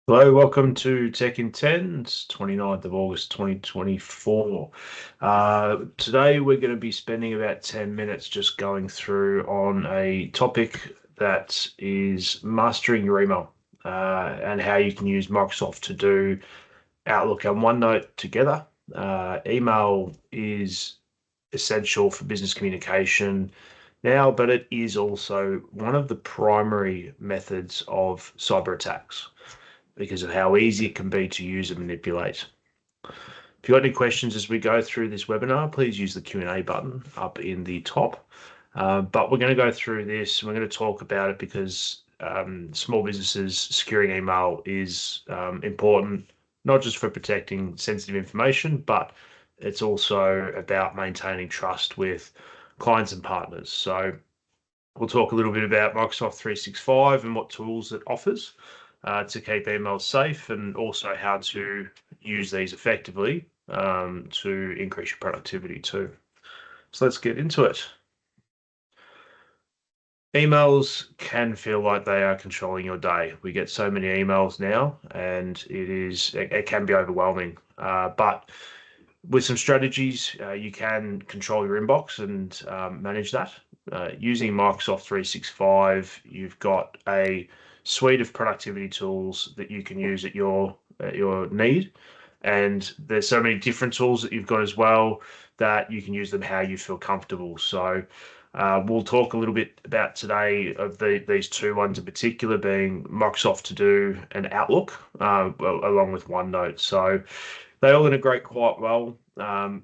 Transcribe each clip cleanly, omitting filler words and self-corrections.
Hello, welcome to Tech in 10. It's 29th of August 2024. Today we're going to be spending about 10 minutes just going through on a topic that is mastering your email and how you can use Microsoft to do Outlook and OneNote together. Email is essential for business communication now, but it is also one of the primary methods of cyber attacks because of how easy it can be to use and manipulate. If you've got any questions as we go through this webinar, please use the Q&A button up in the top. But we're going to go through this and we're going to talk about it because small businesses securing email is important, not just for protecting sensitive information, but it's also about maintaining trust with clients and partners. So we'll talk a little bit about Microsoft 365 and what tools it offers to keep emails safe, and also how to use these effectively to increase your productivity too. So let's get into it. Emails can feel like they are controlling your day. We get so many emails now, and it can be overwhelming. But with some strategies, you can control your inbox and manage that. Using Microsoft 365, you've got a suite of productivity tools that you can use at your need. And there's so many different tools that you've got as well that you can use them how you feel comfortable. So we'll talk a little bit about today of these two ones in particular, being Microsoft To Do and Outlook, along with OneNote. So they all integrate quite well, and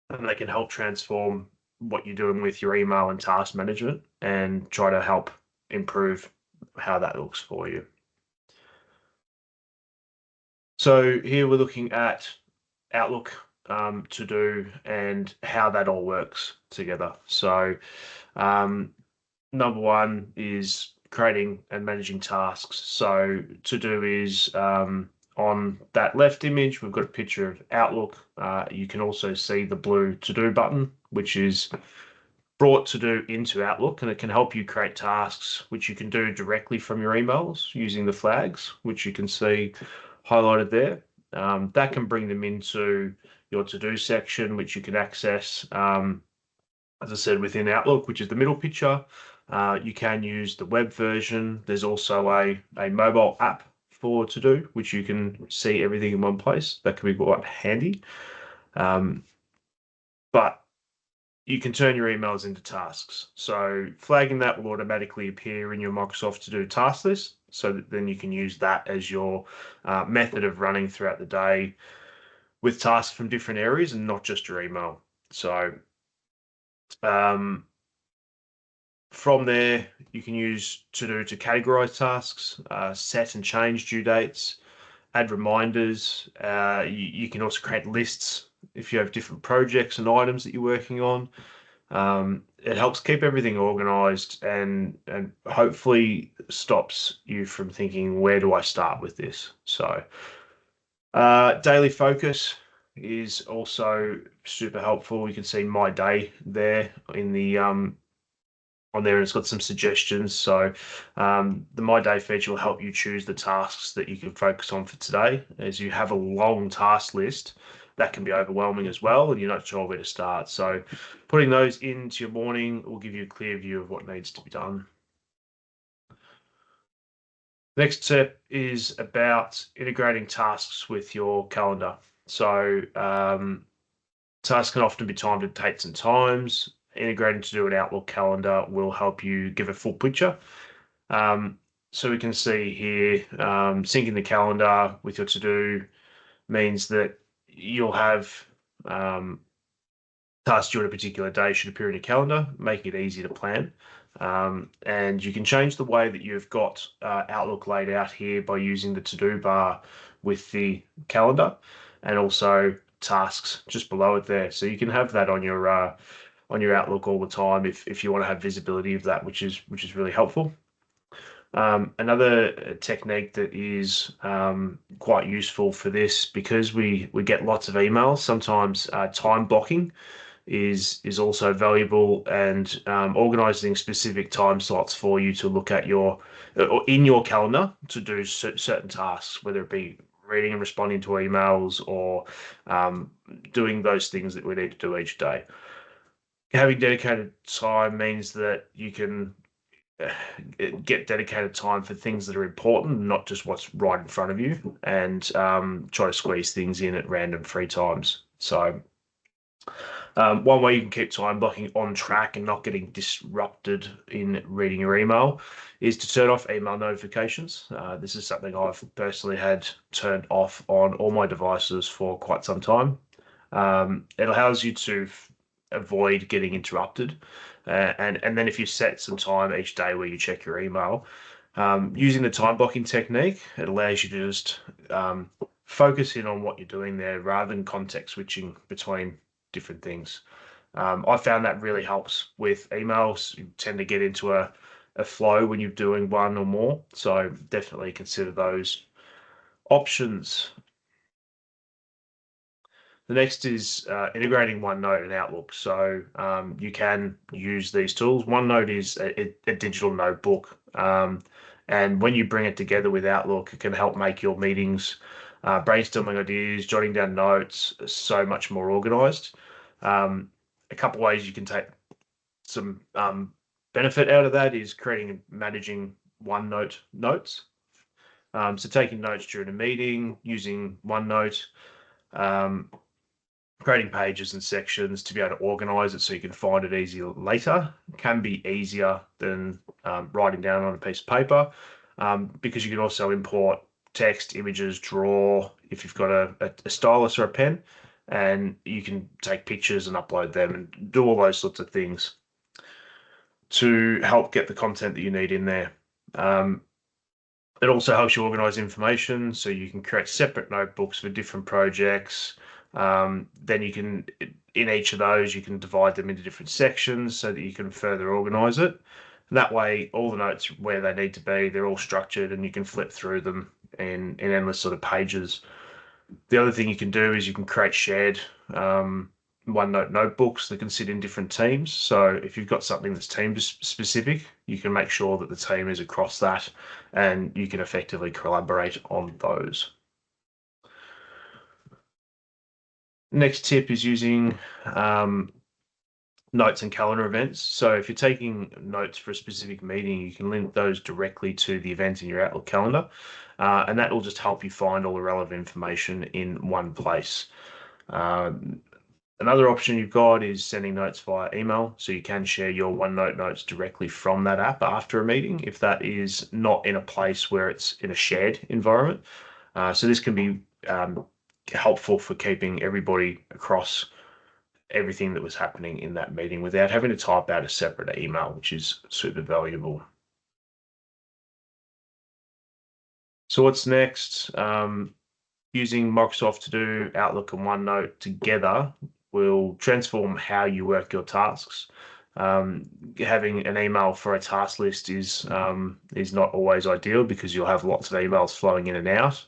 they can help transform what you're doing with your email and task management and try to help improve how that looks for you. So here we're looking at Outlook, To Do, and how that all works together. So number one is creating and managing tasks. So To Do is on that left image, we've got a picture of Outlook. You can also see the blue To Do button, which is brought To Do into Outlook, and it can help you create tasks which you can do directly from your emails using the flags, which you can see highlighted there. That can bring them into your To Do section, which you can access, as I said, within Outlook, which is the middle picture. You can use the web version. There's also a mobile app for To Do, which you can see everything in one place. That can be quite handy. But you can turn your emails into tasks. So flagging that will automatically appear in your Microsoft To Do task list, so that then you can use that as your method of running throughout the day with tasks from different areas and not just your email. So from there, you can use To Do to categorize tasks, set and change due dates, add reminders. You can also create lists if you have different projects and items that you're working on. It helps keep everything organized and hopefully stops you from thinking, where do I start with this? So daily focus is also super helpful. You can see my day there in the on there, and it's got some suggestions. So the My Day feature will help you choose the tasks that you can focus on for today. As you have a long task list, that can be overwhelming as well, and you're not sure where to start. So putting those into your morning will give you a clear view of what needs to be done. Next step is about integrating tasks with your calendar. So tasks can often be timed at dates and times. Integrating To Do an Outlook calendar will help you give a full picture. So we can see here, syncing the calendar with your To Do means that you'll have tasks due on a particular day should appear in your calendar, making it easy to plan. And you can change the way that you've got Outlook laid out here by using the To Do bar with the calendar, and also tasks just below it there. So you can have that on your Outlook all the time if you want to have visibility of that, which is really helpful. Another technique that is quite useful for this, because we get lots of emails, sometimes time blocking is also valuable, and organizing specific time slots for you to look at your or in your calendar to do certain tasks, whether it be reading and responding to emails or doing those things that we need to do each day. Having dedicated time means that you can uh, get dedicated time for things that are important, not just what's right in front of you, and try to squeeze things in at random free times. So one way you can keep time blocking on track and not getting disrupted in reading your email is to turn off email notifications. This is something I've personally had turned off on all my devices for quite some time. It allows you to avoid getting interrupted. And then if you set some time each day where you check your email, using the time blocking technique, it allows you to just focus in on what you're doing there rather than context switching between different things. I found that really helps with emails. You tend to get into a flow when you're doing one or more. So definitely consider those options. The next is integrating OneNote and Outlook. So you can use these tools. OneNote is a digital notebook. And when you bring it together with Outlook, it can help make your meetings, brainstorming ideas, jotting down notes, so much more organized. A couple ways you can take some benefit out of that is creating and managing OneNote notes. So taking notes during a meeting, using OneNote, um, creating pages and sections to be able to organize it so you can find it easier later can be easier than writing down on a piece of paper, because you can also import text, images, draw if you've got a stylus or a pen, and you can take pictures and upload them and do all those sorts of things to help get the content that you need in there. It also helps you organize information, so you can create separate notebooks for different projects. Then you can, in each of those, you can divide them into different sections so that you can further organize it. And that way, all the notes where they need to be, they're all structured, and you can flip through them in endless sort of pages. The other thing you can do is you can create shared OneNote notebooks that can sit in different teams. So if you've got something that's team specific, you can make sure that the team is across that and you can effectively collaborate on those. Next tip is using notes and calendar events. So if you're taking notes for a specific meeting, you can link those directly to the event in your Outlook calendar. And that will just help you find all the relevant information in one place. Another option you've got is sending notes via email. So you can share your OneNote notes directly from that app after a meeting if that is not in a place where it's in a shared environment. So this can be helpful for keeping everybody across everything that was happening in that meeting without having to type out a separate email, which is super valuable. So what's next? Using Microsoft To Do, Outlook, and OneNote together will transform how you work your tasks. Having an email for a task list is not always ideal because you'll have lots of emails flowing in and out.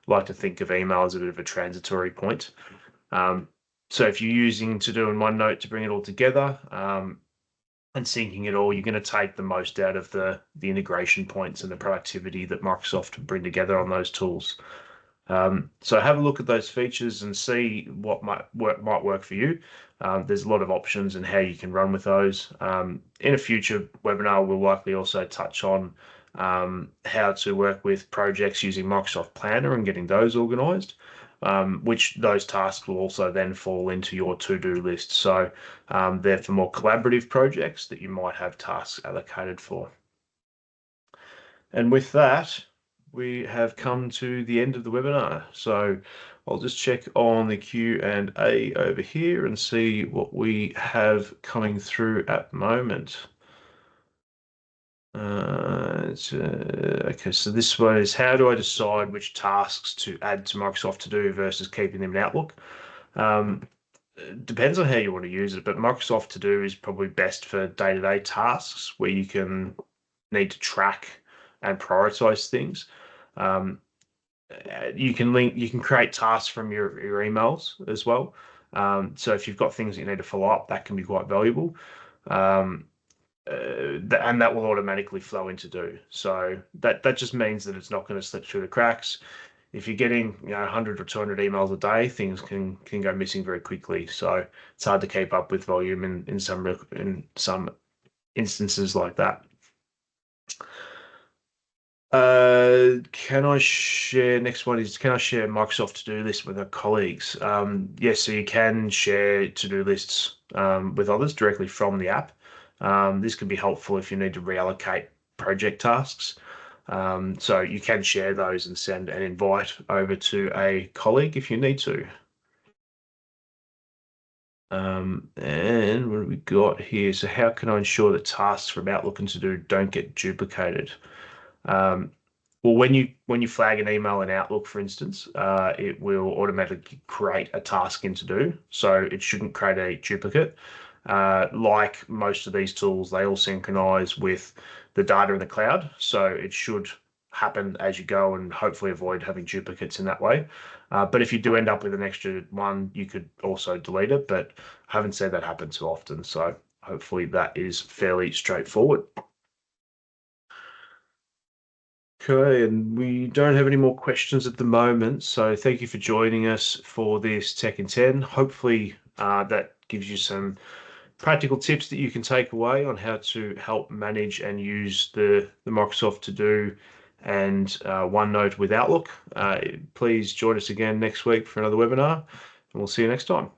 I like to think of email as a bit of a transitory point. So if you're using To Do and OneNote to bring it all together and syncing it all, you're going to take the most out of the integration points and the productivity that Microsoft bring together on those tools. So have a look at those features and see what might work for you. There's a lot of options and how you can run with those. In a future webinar, we'll likely also touch on how to work with projects using Microsoft Planner and getting those organized, which those tasks will also then fall into your to-do list. So they're for more collaborative projects that you might have tasks allocated for. And with that, we have come to the end of the webinar. So I'll just check on the Q&A over here and see what we have coming through at the moment. Okay, so this one is, how do I decide which tasks to add to Microsoft To Do versus keeping them in Outlook? It depends on how you want to use it, but Microsoft To Do is probably best for day-to-day tasks where you can need to track and prioritize things. You can create tasks from your emails as well. So if you've got things that you need to follow up, that can be quite valuable. Um, and that will automatically flow into do. So that just means that it's not going to slip through the cracks. If you're getting 100 or 200 emails a day, things can go missing very quickly. So it's hard to keep up with volume in some instances like that. Can I share? Next one is, can I share Microsoft to-do list with our colleagues? Yes, so you can share to-do lists with others directly from the app. This can be helpful if you need to reallocate project tasks. So you can share those and send an invite over to a colleague if you need to. And what have we got here? So how can I ensure that tasks from Outlook and To-Do don't get duplicated? Um, well, when you flag an email in Outlook, for instance, it will automatically create a task in To Do, so it shouldn't create a duplicate. Like most of these tools, they all synchronize with the data in the cloud, so it should happen as you go and hopefully avoid having duplicates in that way. But if you do end up with an extra one, you could also delete it, but I haven't seen that happen too often, so hopefully that is fairly straightforward. Okay, and we don't have any more questions at the moment, so thank you for joining us for this Tech in 10. Hopefully, that gives you some practical tips that you can take away on how to help manage and use the Microsoft To Do and OneNote with Outlook. Please join us again next week for another webinar, and we'll see you next time.